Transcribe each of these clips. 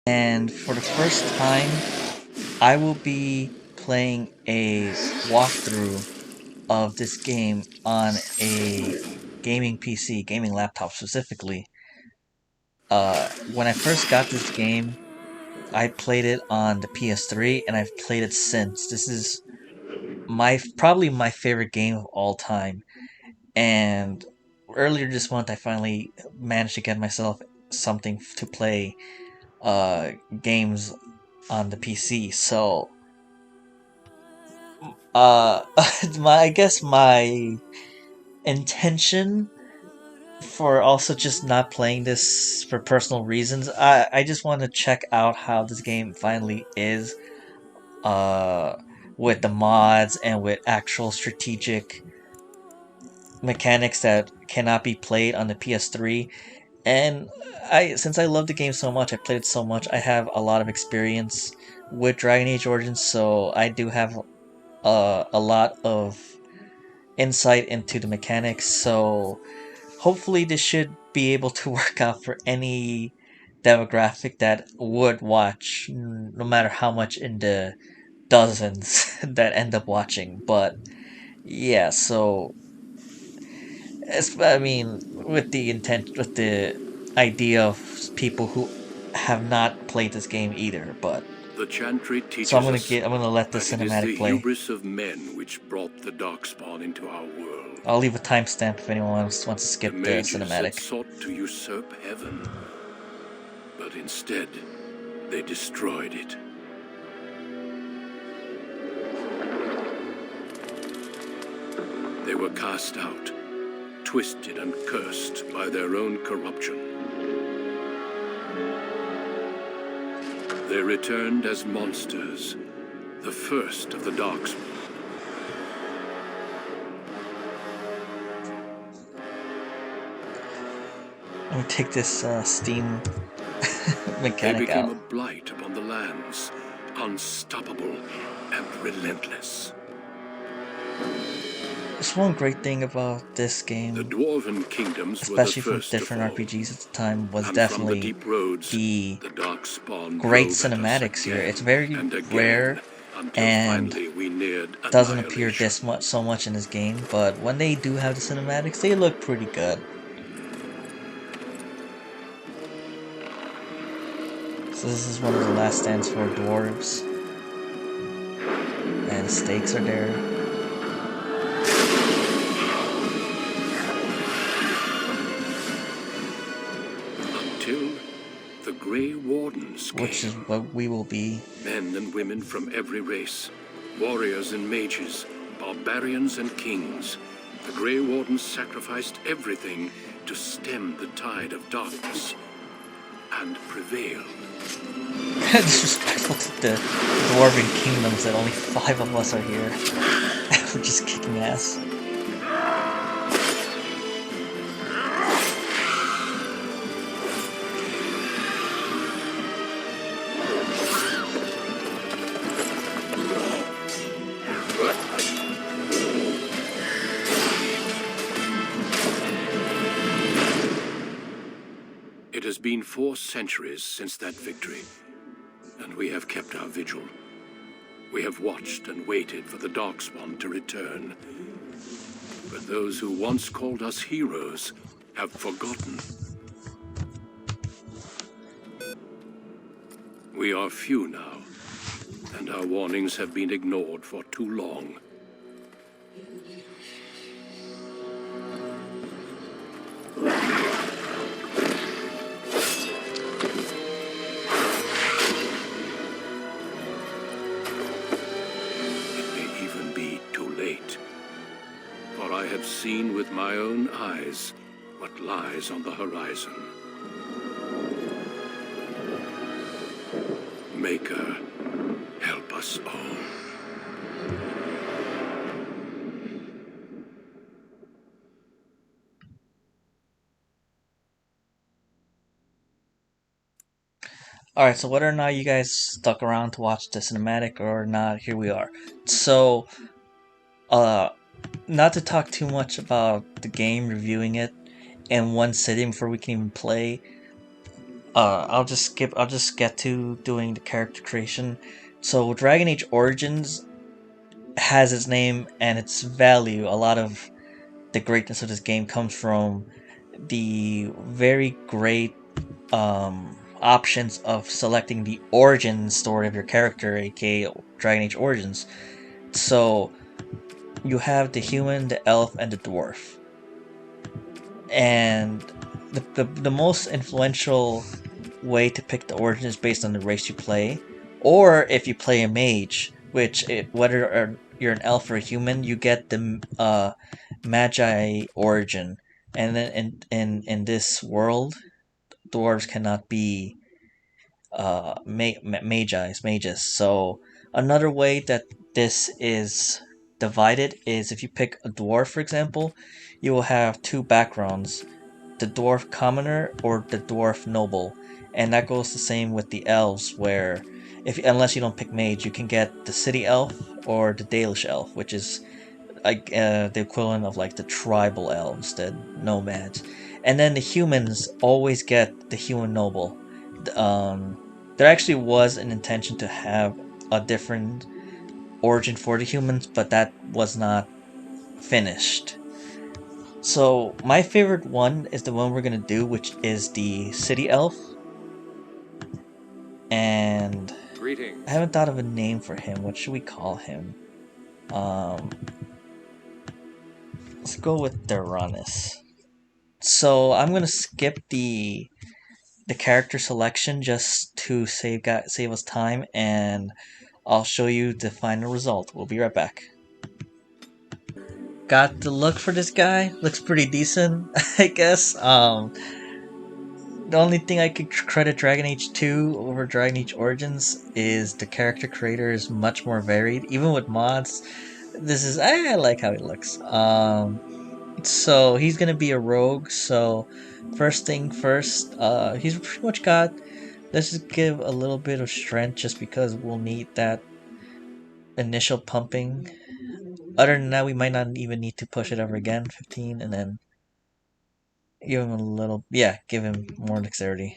And for the first time, I will be playing a walkthrough of this game on a gaming PC, gaming laptop specifically. When I first got this game, I played it on the PS3, and I've played it since. This is probably my favorite game of all time. And earlier this month, I finally managed to get myself something to play games on the PC. So, I guess my intention for also just not playing this for personal reasons, I just want to check out how this game finally is, uh, with the mods and with actual strategic mechanics that cannot be played on the PS3. And since I love the game so much, I played it so much, I have a lot of experience with Dragon Age Origins, so I do have a lot of insight into the mechanics. So hopefully this should be able to work out for any demographic that would watch, no matter how much in the dozens that end up watching. But yeah, so I mean, with the idea of people who have not played this game either. But The Chantry teaches so us I'm gonna let the that it is the cinematic play. hubris of men which brought the Darkspawn into our world. I'll leave a timestamp if anyone wants to skip The the mages had cinematic. sought to usurp heaven, but instead they destroyed it. They were cast out, twisted and cursed by their own corruption. They returned as monsters, the first of the Darkspawn. I'm gonna take this steam They mechanic became out. a blight upon the lands, unstoppable and relentless. There's one great thing about this The game, Dwarven kingdoms especially were the from first different to fall, RPGs at the time, was and from the definitely deep roads, the the Darkspawn great drove at us cinematics here. again It's very and again, rare until and finally we neared doesn't appear annihilation. so much in this game, but when they do have the cinematics, they look pretty good. So this is one of the last stands for dwarves, and the stakes are there. Until the Grey Wardens Which is came. what we will be. Men and women from every race, warriors and mages, barbarians and kings. The Grey Wardens sacrificed everything to stem the tide of darkness and prevailed. Disrespectful to the dwarven kingdoms that only 5 of us are here. We're just kicking ass. It has been 4 centuries since that victory, and we have kept our vigil. We have watched and waited for the Darkspawn to return. But those who once called us heroes have forgotten. We are few now, and our warnings have been ignored for too long. I have seen with my own eyes what lies on the horizon. Maker, help us all. Alright, so whether or not you guys stuck around to watch the cinematic or not, here we are. So, not to talk too much about the game, reviewing it in one sitting before we can even play, I'll just get to doing the character creation. So Dragon Age Origins has its name and its value. A lot of the greatness of this game comes from the very great options of selecting the origin story of your character, aka Dragon Age Origins. So you have the human, the elf, and the dwarf. And the most influential way to pick the origin is based on the race you play, or if you play a mage, whether you're an elf or a human, you get the magi origin. And then in this world, dwarves cannot be mages. So another way that this is divided is if you pick a dwarf, for example, you will have two backgrounds: the dwarf commoner or the dwarf noble. And that goes the same with the elves, where if unless you don't pick mage, you can get the city elf or the Dalish elf, which is like the equivalent of like the tribal elves, the nomads. And then the humans always get the human noble. Um, there actually was an intention to have a different origin for the humans, but that was not finished. So my favorite one is the one we're gonna do, which is the city elf. And I Greetings. haven't thought of a name for him. What should we call him? Um, let's go with Duranis. So I'm gonna skip the character selection just to save us time, and I'll show you the final result. We'll be right back. Got the look for this guy. Looks pretty decent, I guess. The only thing I could credit Dragon Age 2 over Dragon Age Origins is the character creator is much more varied. Even with mods, this is I like how he looks. So he's gonna be a rogue. So first thing first, he's pretty much got. Let's just give a little bit of strength just because we'll need that initial pumping. Other than that, we might not even need to push it ever again. 15, and then give him a little. Yeah, give him more dexterity.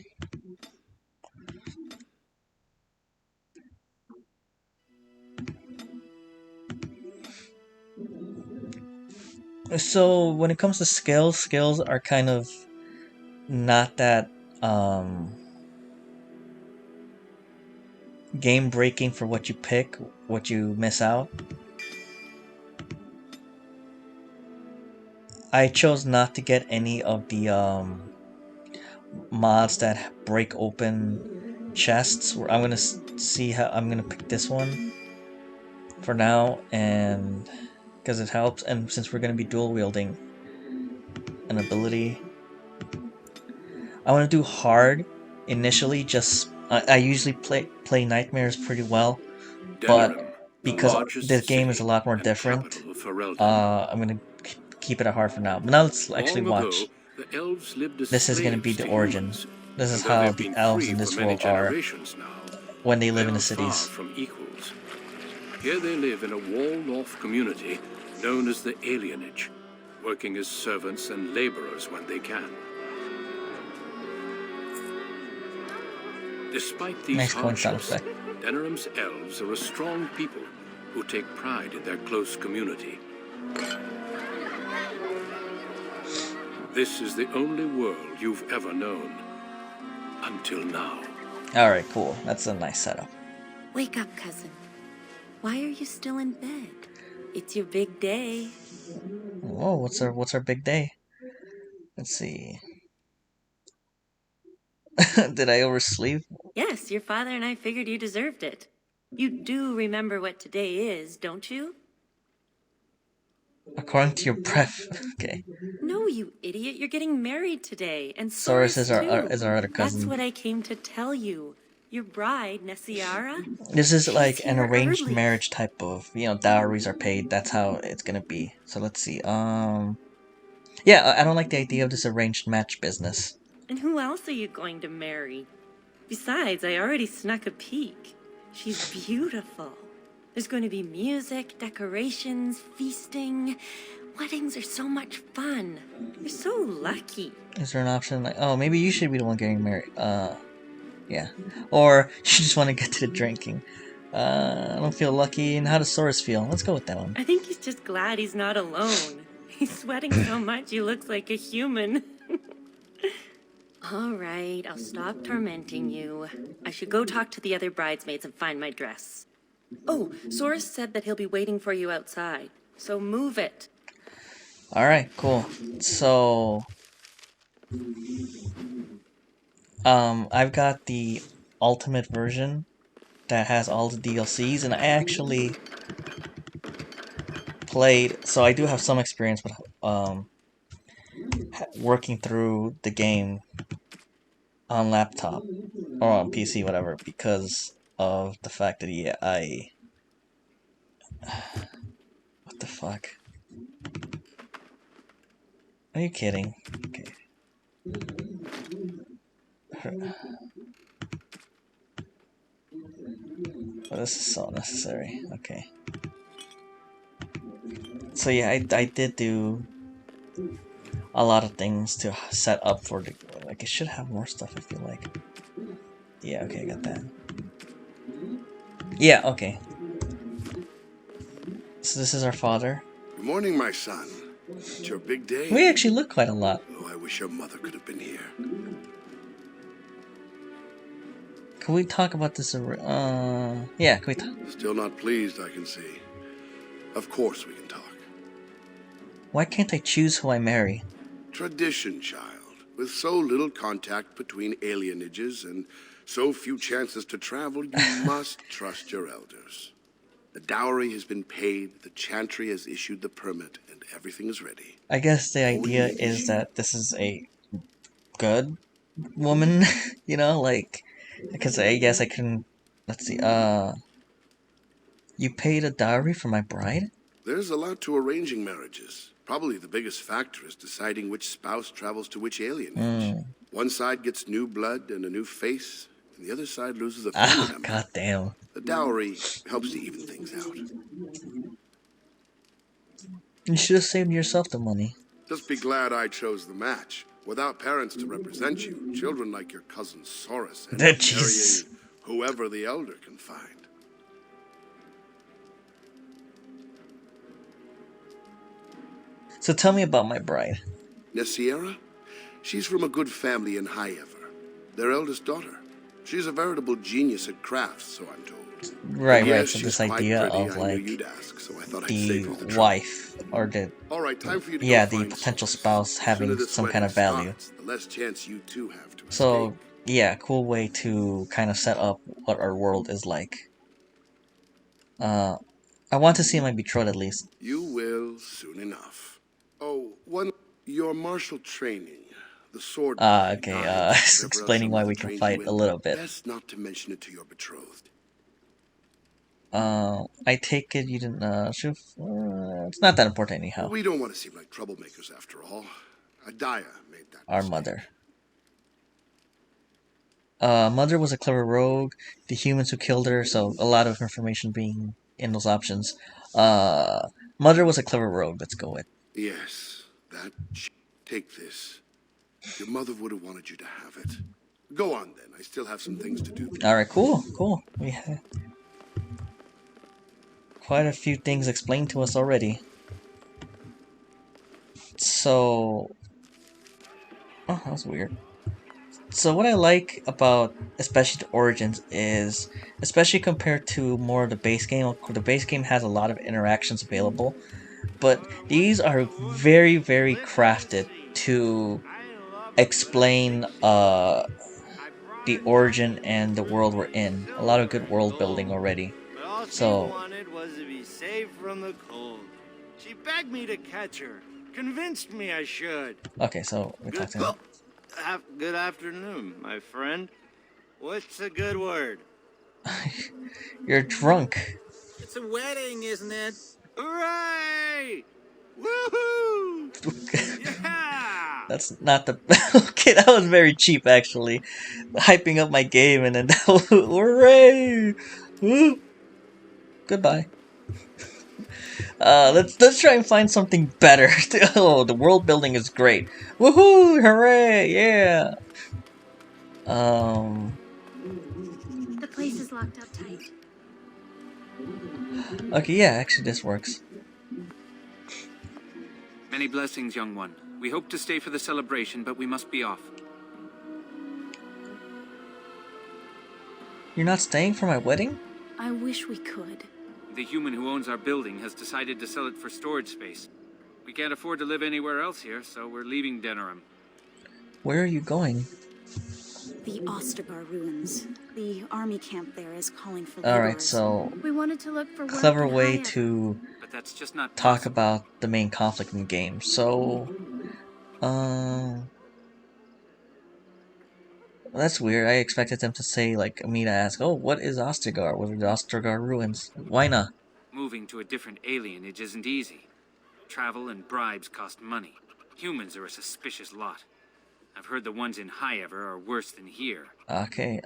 So when it comes to skills, skills are kind of not that um, game breaking for what you pick, what you miss out. I chose not to get any of the mods that break open chests. I'm gonna see how I'm gonna pick this one for now, and because it helps, and since we're gonna be dual wielding an ability, I want to do hard initially. Just I usually play nightmares pretty well, but Denerim, the because this largest game is a city lot more and different, capital of Ferelden. I'm gonna keep it at hard for now. But now let's actually Long watch. ago, the elves lived as This is gonna be slaves the to origin. humans, This is and though how they've the been elves free in for this many world are generations now, when they live they in the are far cities. from equals. Here they live in a walled-off community known as the Alienage, working as servants and laborers when they can. Despite these Nice coin sound hardships, effect. Denerim's elves are a strong people who take pride in their close community. This is the only world you've ever known. Until now. Alright, cool. That's a nice setup. Wake up, cousin. Why are you still in bed? It's your big day. Whoa, what's our big day? Let's see. Did I oversleep? Yes, your father and I figured you deserved it. You do remember what today is, don't you? According to your breath. Okay. No, you idiot. You're getting married today, and Soros Soris, is too. our other That's cousin. what I came to tell you. Your bride, Nessiara, This is she's like an here arranged early. marriage type of, dowries are paid. That's how it's gonna be. So let's see. Yeah, I don't like the idea of this arranged match business. And who else are you going to marry? Besides, I already snuck a peek. She's beautiful. There's going to be music, decorations, feasting. Weddings are so much fun. You're so lucky. Is there an option like, oh, maybe you should be the one getting married? Yeah. Or you just want to get to the drinking. I don't feel lucky. And how does Soros feel? Let's go with that one. I think he's just glad he's not alone. He's sweating so much he looks like a human. All right, I'll stop tormenting you. I should go talk to the other bridesmaids and find my dress. Oh, Soros said that he'll be waiting for you outside, so move it. Alright, cool. So, I've got the ultimate version that has all the DLCs, and I actually played, so I do have some experience with, working through the game on laptop, or on PC, whatever, because of the fact that, yeah, what the fuck? Are you kidding? Okay. Oh, this is so unnecessary. Okay. So yeah, I did do a lot of things to set up for the... Like, it should have more stuff, I feel like. Yeah, okay, I got that. Yeah, okay. So this is our father. Good morning, my son. It's your big day. We actually look quite a lot. Oh, I wish your mother could have been here. Can we talk about this? Yeah, can we talk? Still not pleased, I can see. Of course we can talk. Why can't I choose who I marry? Tradition, child. With so little contact between alienages and so few chances to travel, you must trust your elders. The dowry has been paid, the chantry has issued the permit, and everything is ready. I guess the idea is that this is a good woman, you know, like, because I guess I can, let's see, you paid a dowry for my bride? There's a lot to arranging marriages. Probably the biggest factor is deciding which spouse travels to which alienage. One side gets new blood and a new face, and the other side loses a family member. Goddamn. The dowry helps to even things out. You should have saved yourself the money. Just be glad I chose the match. Without parents to represent you, children like your cousin Soros end up Jesus. marrying whoever the elder can find. So tell me about my bride. Nessiera? She's from a good family in High Ever. Their eldest daughter. She's a veritable genius at crafts, so I'm told. Right, Yes, right, so she's this quite idea pretty. of, I knew like, you'd ask, so I thought I'd the save you the trouble. wife, or the, All right, time for you to yeah, go the find potential Soros. spouse The sooner having this some kind of wedding value. starts, the less chance you two have to So, escape. yeah, cool way to kind of set up what our world is like. I want to see my betrothed at least. You will soon enough. Oh, your martial training, the sword. Okay, knives, whatever else explaining your why mother we can trained fight you a in, little bit. Best not to mention it to your betrothed. I take it you didn't, it's not that important anyhow. We don't want to seem like troublemakers after all. Adaya made that Our mistake. mother. Mother was a clever rogue, the humans who killed her, so a lot of information being in those options. Mother was a clever rogue, let's go with. Yes, that. Take this. Your mother would have wanted you to have it. Go on then. I still have some things to do. Alright, cool, cool. We have quite a few things explained to us already. So... Oh, that was weird. So what I like about especially the Origins is, especially compared to more of the base game has a lot of interactions available, but these are very, very crafted to explain the origin and the world we're in. A lot of good world building already. But all she So wanted was to be safe from the cold. She begged me to catch her. Convinced me I should. okay, so we talked to him. Good afternoon, my friend. What's a good word? You're drunk. It's a wedding, isn't it? Hooray! Woohoo! Yeah! That's not the okay. That was very cheap, actually. Hyping up my game and then hooray! Woo! Goodbye. Let's try and find something better. Oh, the world building is great. Woohoo! Hooray! Yeah. Um. The place is locked up tight. Okay, yeah, actually this works. Many blessings, young one. We hope to stay for the celebration, but we must be off. You're not staying for my wedding? I wish we could. The human who owns our building has decided to sell it for storage space. We can't afford to live anywhere else here, so we're leaving Denerim. Where are you going? The Ostergar ruins. The army camp there is calling for Alright, laborers. so We wanted to look for work clever in way Hyatt. to But that's just not talk possible. about the main conflict in the game. So, that's weird. I expected them to say, like, me to ask, oh, what is Ostergar? What are the Ostergar ruins? Why not? Moving to a different alienage isn't easy. Travel and bribes cost money. Humans are a suspicious lot. I've heard the ones in Hyever are worse than here. Okay,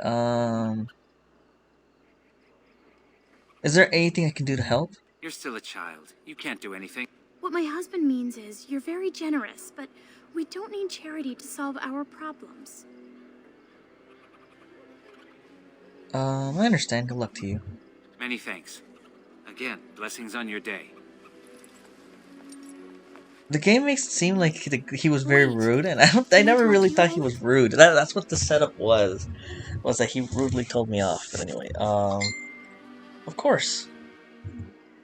is there anything I can do to help? You're still a child. You can't do anything. What my husband means is, you're very generous, but we don't need charity to solve our problems. I understand. Good luck to you. Many thanks. Again, blessings on your day. The game makes it seem like he was very Wait. rude, and I Can I never talk really to you thought he later? was rude. That's what the setup was that he rudely told me off. But anyway, of course.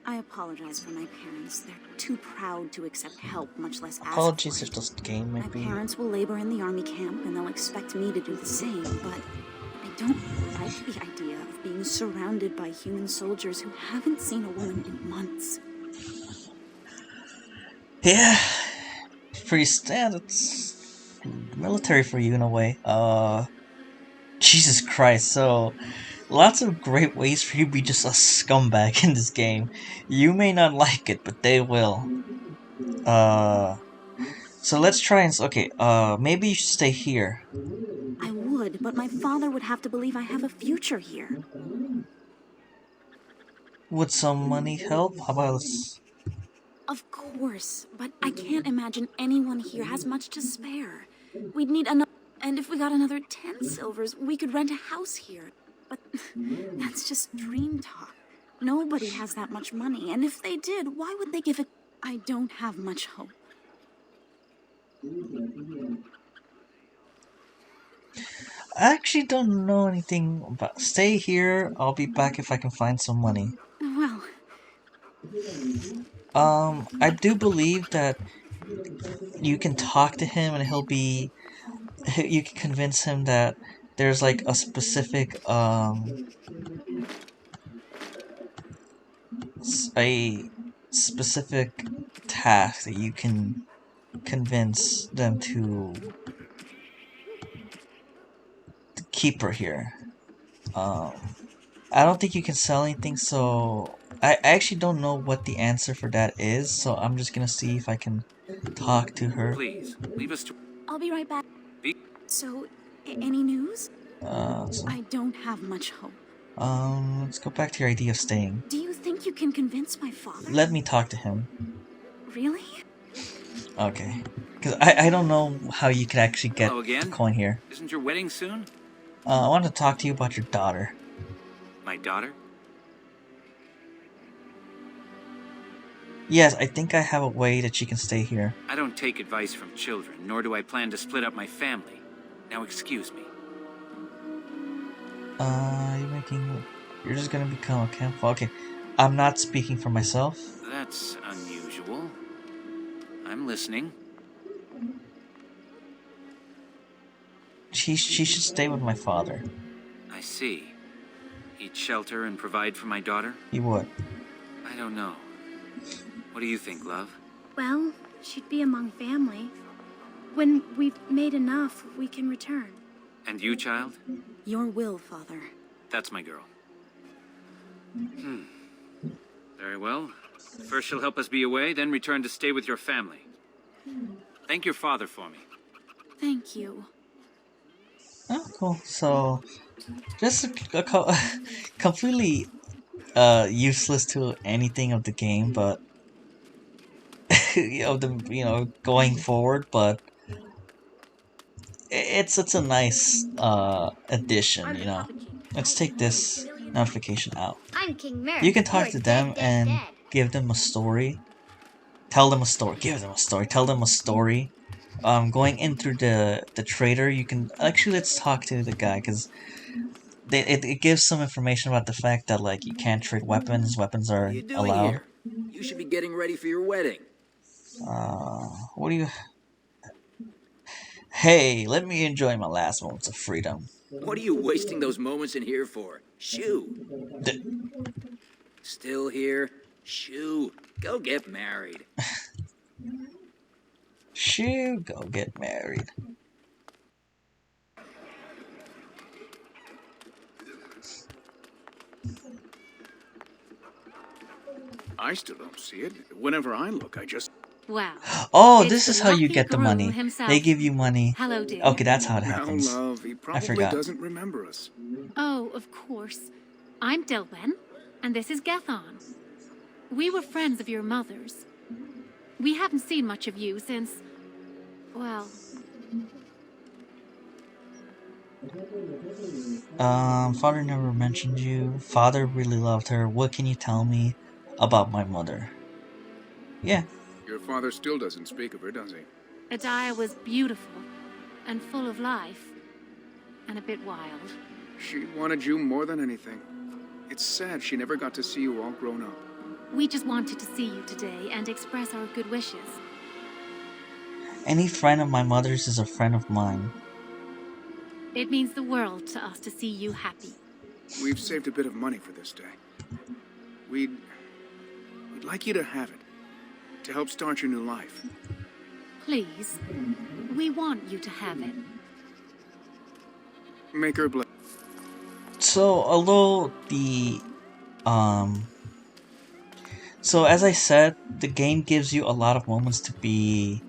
I apologize for my parents. They're too proud to accept help, much less ask Apologies for if it. this game My might be. parents will labor in the army camp, and they'll expect me to do the same, but I don't like the idea of being surrounded by human soldiers who haven't seen a woman in months. Yeah, pretty standard. It's military for you in a way. Jesus Christ. So, lots of great ways for you to be just a scumbag in this game. You may not like it, but they will. So let's try and okay. Maybe you should stay here. I would, but my father would have to believe I have a future here. Would some money help? How about let's... Of course, but I can't imagine anyone here has much to spare. We'd need another, and if we got another 10 silvers, we could rent a house here. But that's just dream talk. Nobody has that much money, and if they did, why would they give it? I don't have much hope. I actually don't know anything about... Stay here. I'll be back if I can find some money. Well, I do believe that you can talk to him and he'll be... You can convince him that there's like a specific, a specific task that you can convince them to keep her here. I don't think you can sell anything, so I actually don't know what the answer for that is, so I'm just gonna see if I can talk to her. Please, leave us to... I'll be right back. Be So, any news? So, I don't have much hope. let's go back to your idea of staying. Do you think you can convince my father? Let me talk to him. Really? Okay. Because I don't know how you could actually get Hello again. the coin here. Isn't your wedding soon? I want to talk to you about your daughter. My daughter? Yes, I think I have a way that she can stay here. I don't take advice from children, nor do I plan to split up my family. Now excuse me. You're just gonna become a campfire. Okay, I'm not speaking for myself. That's unusual. I'm listening. She should stay with my father. I see. He'd shelter and provide for my daughter? He would. I don't know. What do you think, love? Well, she'd be among family. When we've made enough, we can return. And you, child? Your will, Father. That's my girl. Very well. First she'll help us be away, then return to stay with your family. Thank your father for me. Thank you. Oh, cool. So, just completely useless to anything of the game, but going forward, but it's a nice addition, you know. Let's take this notification out. I'm King Merrick. You can talk You're to dead, them dead, and dead. give them a story. Tell them a story. Give them a story. Tell them a story. Going in through the trader, you can actually let's talk to the guy because it gives some information about the fact that like you can't trade weapons. Weapons What are are you doing allowed. here? You should be getting ready for your wedding. What do you? Hey, let me enjoy my last moments of freedom. What are you wasting those moments in here for? Shoo. D- Still here? Shoo. Go get married. Shoo, go get married. I still don't see it. Whenever I look, I just... Wow. Oh, It's this the is how you lucky get the groom money. himself. They give you money. Hello, dear. Okay, that's how it Now, happens. love, he probably forgot. doesn't remember us. Oh, of course. I'm Dilwen, and this is Gethon. We were friends of your mother's. We haven't seen much of you since... well... Father never mentioned you. Father really loved her. What can you tell me about my mother? Yeah. Your father still doesn't speak of her, does he? Adia was beautiful, and full of life, and a bit wild. She wanted you more than anything. It's sad she never got to see you all grown up. We just wanted to see you today and express our good wishes. Any friend of my mother's is a friend of mine. It means the world to us to see you happy. We've saved a bit of money for this day. We'd like you to have it, to help start your new life. Please, we want you to have it. Make her bless. So, although the um so as I said, the game gives you a lot of moments to be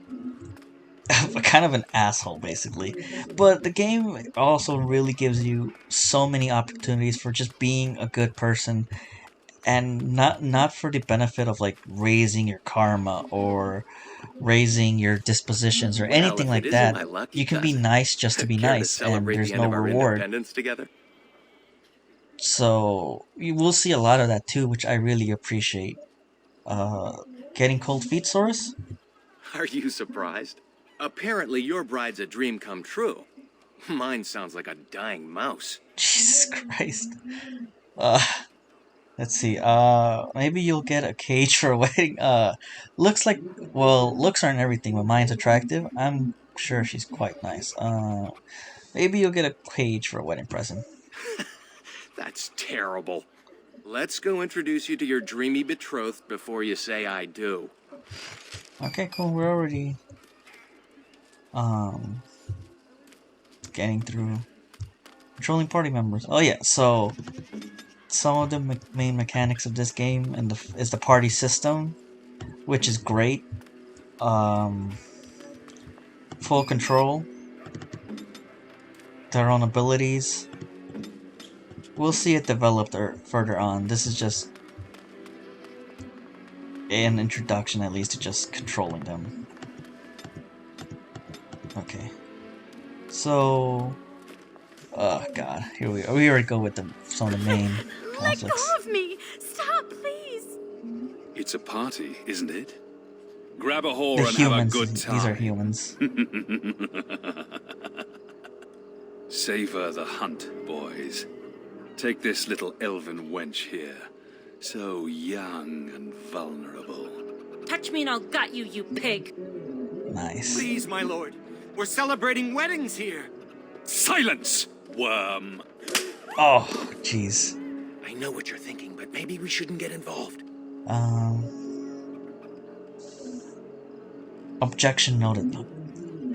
kind of an asshole basically. But the game also really gives you so many opportunities for just being a good person and not for the benefit of like raising your karma or raising your dispositions or Well, anything if it like isn't that. my lucky You can be cousin. nice just to be Care to nice and celebrate there's the end no of our reward. independence together? So you will see a lot of that too, which I really appreciate. Uh, Getting cold feet, Source? Are you surprised? Apparently your bride's a dream come true. Mine sounds like a dying mouse. Jesus Christ. Uh, let's see. Maybe you'll get a cage for a wedding. Looks like, well, looks aren't everything, but mine's attractive. I'm sure she's quite nice. Maybe you'll get a cage for a wedding present. That's terrible. Let's go introduce you to your dreamy betrothed before you say I do. Okay, cool. We're already, getting through controlling party members. Oh yeah, so some of the main mechanics of this game and is the party system, which is great. Full control, their own abilities. We'll see it developed further on. This is just an introduction, at least, to just controlling them. Okay. So, oh god, here we already go with some of the main Let conflicts. go of me! Stop, please! It's a party, isn't it? Grab a whore The and humans, have a good time. these are humans. Savor the hunt, boys. Take this little elven wench here. So young and vulnerable. Touch me and I'll gut you, you pig. Nice. Please, my lord. We're celebrating weddings here. Silence, worm! Oh, jeez. I know what you're thinking, but maybe we shouldn't get involved. Objection noted.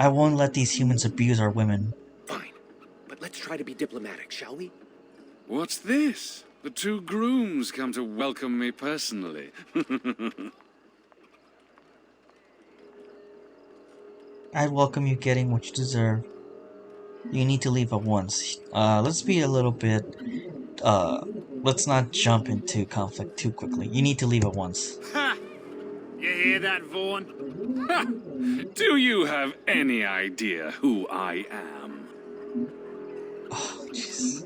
I won't let these humans abuse our women. Fine, but let's try to be diplomatic, shall we? What's this? The two grooms come to welcome me personally. I'd welcome you getting what you deserve. You need to leave at once. Let's be a little bit, let's not jump into conflict too quickly. You need to leave at once. Ha! You hear that, Vaughn? Do you have any idea who I am? Oh, jeez.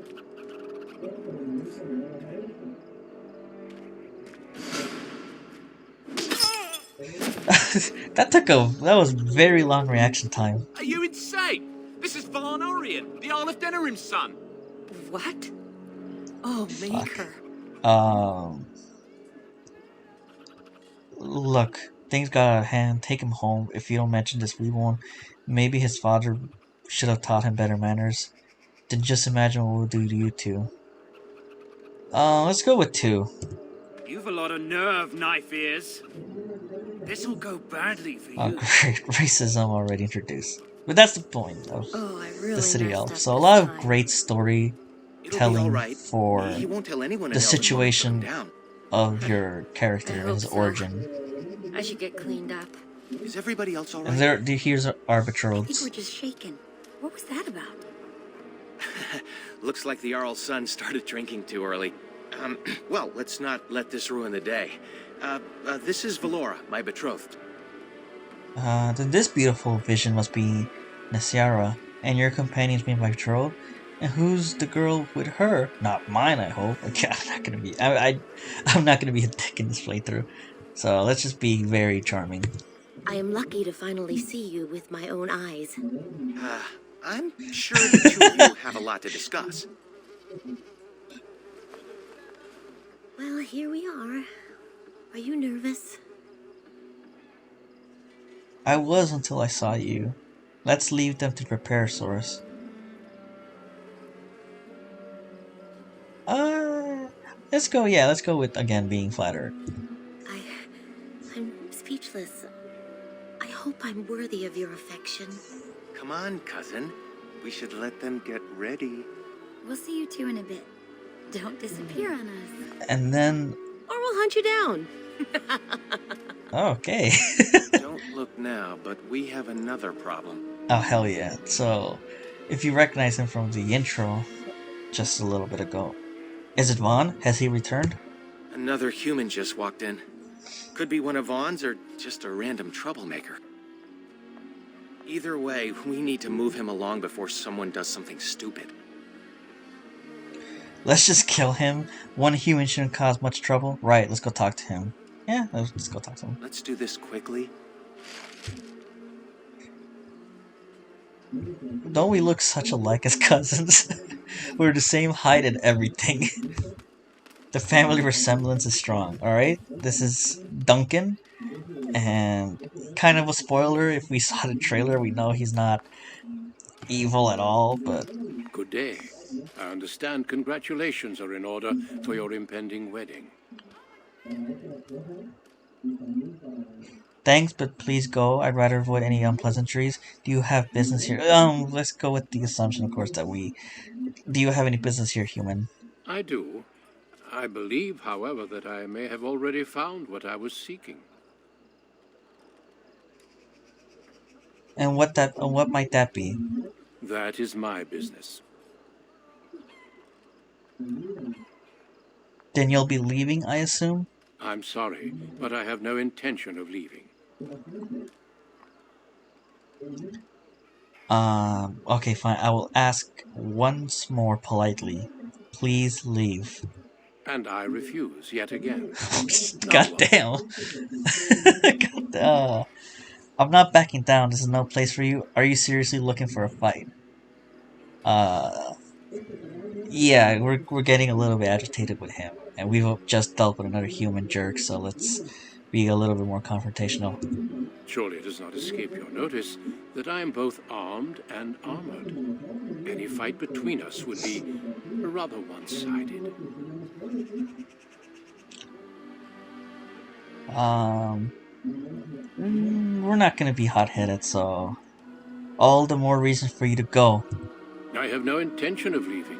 That was very long reaction time. Are you insane? This is Vaughn Orion, the Earl of Denerim's son. What? Oh, Fuck. Maker. Look, things got out of hand. Take him home. If you don't mention this, we won't. Maybe his father should have taught him better manners. Then just imagine what we'll do to you two. Let's go with 2. You've a lot of nerve, knife ears. This'll go badly for Oh, you. great. Racism already introduced. But that's the point of Oh, I really the City messed Elf. up So a this lot of time. great It'll be storytelling all right. for He won't tell anyone the in Elven what took him situation down. of your character I and hope his so. origin. I should get cleaned up. Is everybody else all And right? here's our I think betrothed. we're just shaken. What was that about? Looks like the Earl's son started drinking too early. Well, let's not let this ruin the day. This is Valora, my betrothed. Then this beautiful vision must be Nasiara, and your companion's being my betrothed. And who's the girl with her? Not mine, I hope. Okay, I'm not gonna be. I'm not gonna be a dick in this playthrough. So let's just be very charming. I am lucky to finally see you with my own eyes. I'm sure the two of you have a lot to discuss. Well, here we are. Are you nervous? I was until I saw you. Let's leave them to prepare, Source. Let's go. Yeah, let's go with again being flattered. I'm speechless. I hope I'm worthy of your affection. Come on, cousin. We should let them get ready. We'll see you two in a bit. Don't disappear on us. And then, Or we'll hunt you down. okay. Don't look now, but we have another problem. Oh hell yeah! So, if you recognize him from the intro, just a little bit ago, is it Vaughn? Has he returned? Another human just walked in. Could be one of Vaughn's or just a random troublemaker. Either way, we need to move him along before someone does something stupid. Let's just kill him. One human shouldn't cause much trouble. Right, let's go talk to him. Yeah, let's go talk to him. Let's do this quickly. Don't we look such alike as cousins? We're the same height and everything. The family resemblance is strong, alright? This is Duncan. And kind of a spoiler, if we saw the trailer, we know he's not evil at all, but... Good day. I understand congratulations are in order for your impending wedding. Thanks, but please go. I'd rather avoid any unpleasantries. Do you have business here? Let's go with the assumption, of course, that we... Do you have any business here, human? I do. I believe, however, that I may have already found what I was seeking. And what might that be? That is my business. Then you'll be leaving, I assume? I'm sorry, but I have no intention of leaving. Okay, fine. I will ask once more politely. Please leave. And I refuse yet again. God damn. I'm not backing down. This is no place for you. Are you seriously looking for a fight? Yeah, we're getting a little bit agitated with him. And we've just dealt with another human jerk, so let's be a little bit more confrontational. Surely it does not escape your notice that I am both armed and armored. Any fight between us would be rather one-sided. We're not gonna be hot-headed, so... All the more reason for you to go. I have no intention of leaving,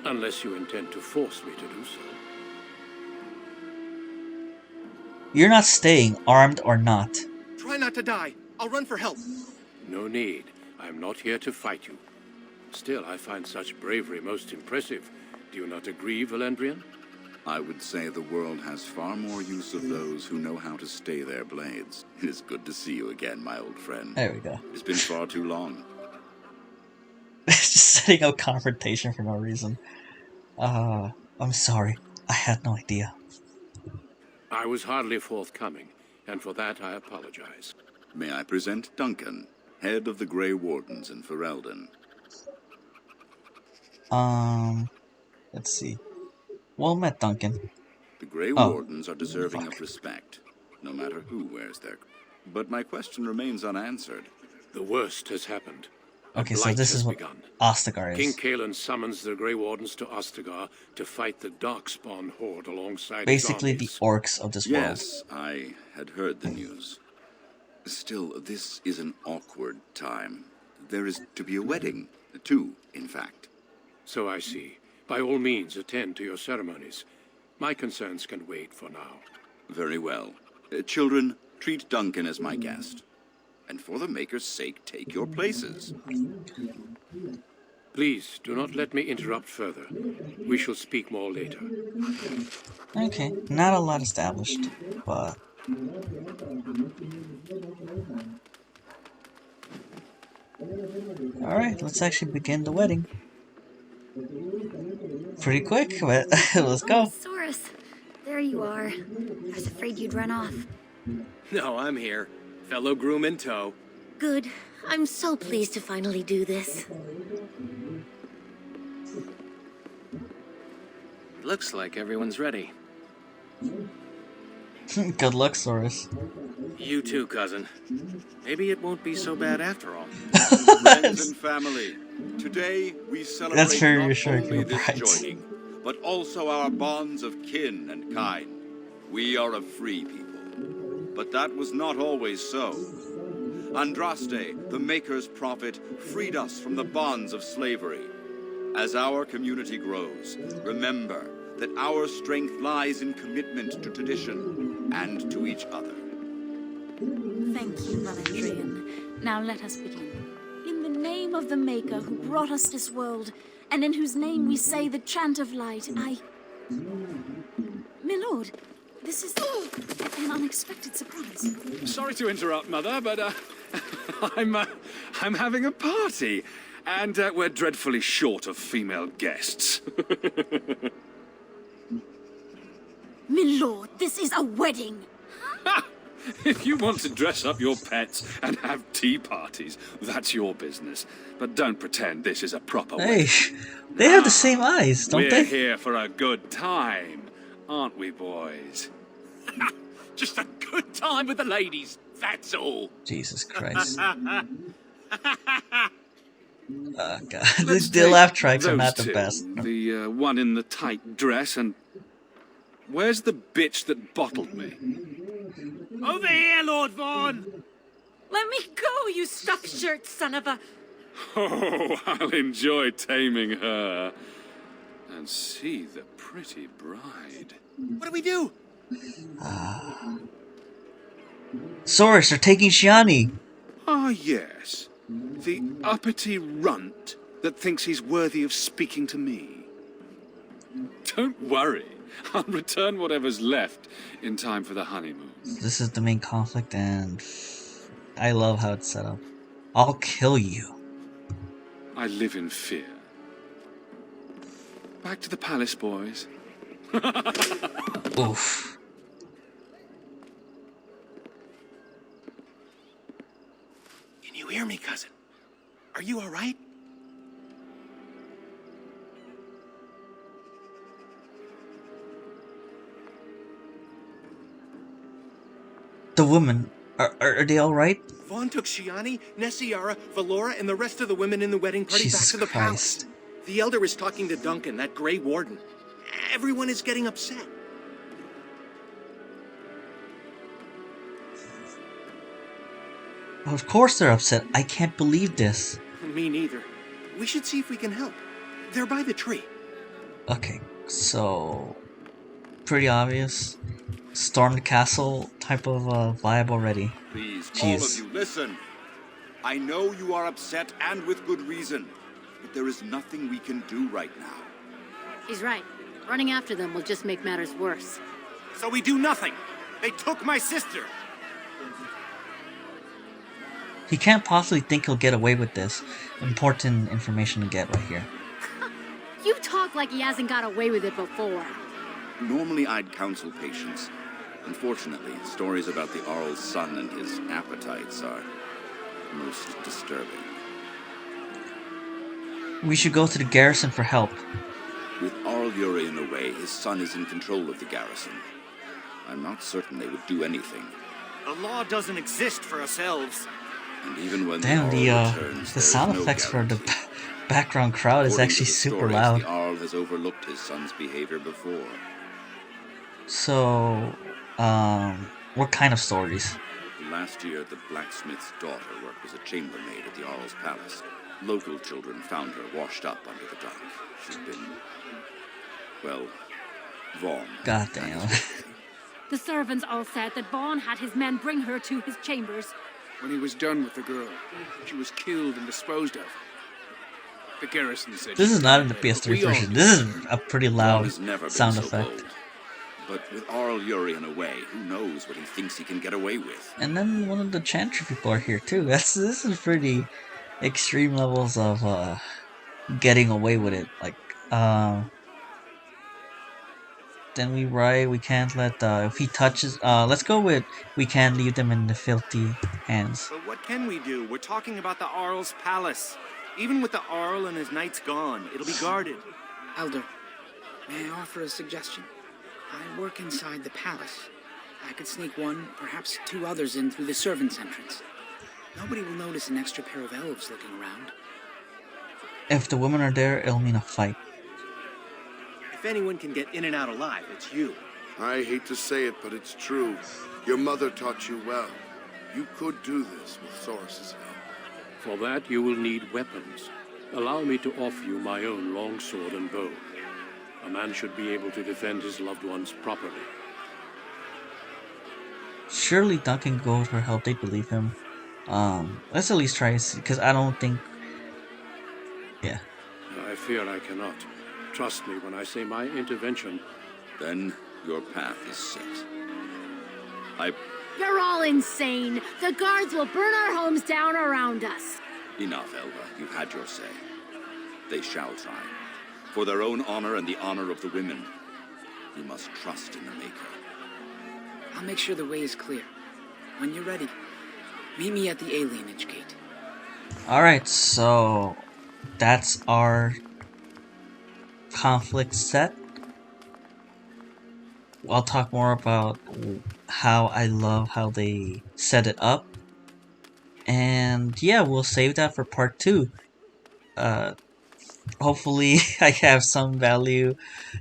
unless you intend to force me to do so. You're not staying, armed or not. Try not to die. I'll run for help. No need. I am not here to fight you. Still, I find such bravery most impressive. Do you not agree, Valendrian? I would say the world has far more use of those who know how to stay their blades. It is good to see you again, my old friend. There we go. It's been far too long. Just setting up confrontation for no reason. I'm sorry. I had no idea. I was hardly forthcoming, and for that I apologize. May I present Duncan, head of the Grey Wardens in Ferelden. Let's see. Well met, Duncan. The Grey Oh. Wardens are deserving of respect, no matter who wears their... But my question remains unanswered. The worst has happened. A Okay, so blight this has is what begun. Ostagar King is. Kalen summons the Grey Wardens to Ostagar to fight the Darkspawn horde alongside Basically his the armies. orcs of this world. Yes, I had heard the news. Still, this is an awkward time. There is to be a wedding. Two, in fact. So I see. By all means, attend to your ceremonies. My concerns can wait for now. Very well. Children, treat Duncan as my guest. And for the Maker's sake, take your places. Please, do not let me interrupt further. We shall speak more later. Okay, not a lot established, but... Alright, let's actually begin the wedding. Pretty quick, but let's go. Saurus, there you are. I was afraid you'd run off. No, I'm here. Fellow groom in tow. Good. I'm so pleased to finally do this. Looks like everyone's ready. Good luck, Saurus. You too, cousin. Maybe it won't be so bad after all. Friends and family, today we celebrate That's very not reassuring only to the this brides. joining, but also our bonds of kin and kind. We are a free people. But that was not always so. Andraste, the Maker's prophet, freed us from the bonds of slavery. As our community grows, remember that our strength lies in commitment to tradition and to each other. Thank you, Valentrian. Now let us begin. In the name of the Maker who brought us this world, and in whose name we say the chant of light, My lord, this is an unexpected surprise. Sorry to interrupt, Mother, but I'm having a party, and we're dreadfully short of female guests. My lord, this is a wedding! If you want to dress up your pets and have tea parties, that's your business. But don't pretend this is a proper Hey, wedding. they have the same eyes, don't We're they? here for a good time, aren't we, boys? Just a good time with the ladies, that's all. Jesus Christ. Oh god, Let's the take laugh tracks are those not the two. best. The one in the tight dress and... Where's the bitch that bottled me? Over here, Lord Vaughn! Let me go, you stuffed shirt son of a... Oh, I'll enjoy taming her. And see the pretty bride. What do we do? Saurus, they're taking Shiani. Ah, yes. The uppity runt that thinks he's worthy of speaking to me. Don't worry. I'll return whatever's left in time for the honeymoon. This is the main conflict, and I love how it's set up. I'll kill you. I live in fear. Back to the palace, boys. Oof. Can you hear me, cousin? Are you all right? The women, are they alright? Vaughn took Shiani, Nessiara, Valora, and the rest of the women in the wedding party Jesus back to the Christ. palace. The Elder is talking to Duncan, that Grey Warden. Everyone is getting upset. Of course they're upset. I can't believe this. Me neither. We should see if we can help. They're by the tree. Okay, so... Pretty obvious. Storm the castle type of vibe already. Please, Jeez. all of you, listen. I know you are upset, and with good reason. But there is nothing we can do right now. He's right. Running after them will just make matters worse. So we do nothing. They took my sister. He can't possibly think he'll get away with this. Important information to get right here. You talk like he hasn't got away with it before. Normally I'd counsel patience. Unfortunately, stories about the Arl's son and his appetites are most disturbing. We should go to the garrison for help. With Arl Urian away, his son is in control of the garrison. I'm not certain they would do anything. The law doesn't exist for ourselves. And even when Damn, the Arl returns, the there sound is no effects for the guarantee. background crowd is According actually to the super stories, loud. The Arl has overlooked his son's behavior before. So, what kind of stories? Last year, the blacksmith's daughter worked as a chambermaid at the Arl's palace. Local children found her washed up under the dock. She'd been, well, Vaughn. Goddamn. The servants all said that Vaughn had his men bring her to his chambers. When he was done with the girl, she was killed and disposed of. The garrison said This she is not in the died there, but we PS3 all version. knew This her. is a pretty Vaughn loud has never been sound so effect. bold. But with Arl Urian away, who knows what he thinks he can get away with? And then one of the Chantry people are here too. This is pretty extreme levels of getting away with it. Like, then we can't let if he touches. Let's go with we can't leave them in the filthy hands. But what can we do? We're talking about the Arl's palace. Even with the Arl and his knights gone, it'll be guarded. Elder, may I offer a suggestion? I work inside the palace. I could sneak one, perhaps two others in through the servants' entrance. Nobody will notice an extra pair of elves looking around. If the women are there, it'll mean a fight. If anyone can get in and out alive, it's you. I hate to say it, but it's true. Your mother taught you well. You could do this with Soris's help. For that, you will need weapons. Allow me to offer you my own long sword and bow. A man should be able to defend his loved ones properly. Surely Duncan go for help. They believe him. Let's at least try, because I don't think. Yeah. I fear I cannot. Trust me when I say my intervention. Then your path is set. You're all insane. The guards will burn our homes down around us. Enough, Elva. You've had your say. They shall try. For their own honor and the honor of the women, you must trust in the Maker. I'll make sure the way is clear. When you're ready, meet me at the alienage gate. Alright, so that's our conflict set. I'll talk more about how I love how they set it up. And yeah, we'll save that for part 2. Hopefully I have some value.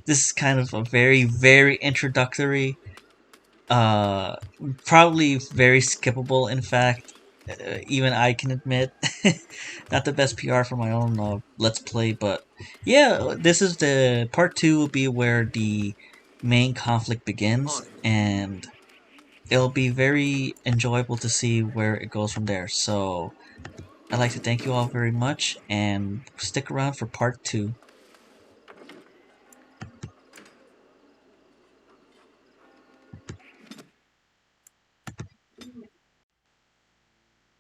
This is kind of a very, very introductory, probably very skippable, in fact. Even I can admit. Not the best PR for my own Let's Play, but yeah, this is the part 2 will be where the main conflict begins, and it'll be very enjoyable to see where it goes from there. So I'd like to thank you all very much, and stick around for part 2.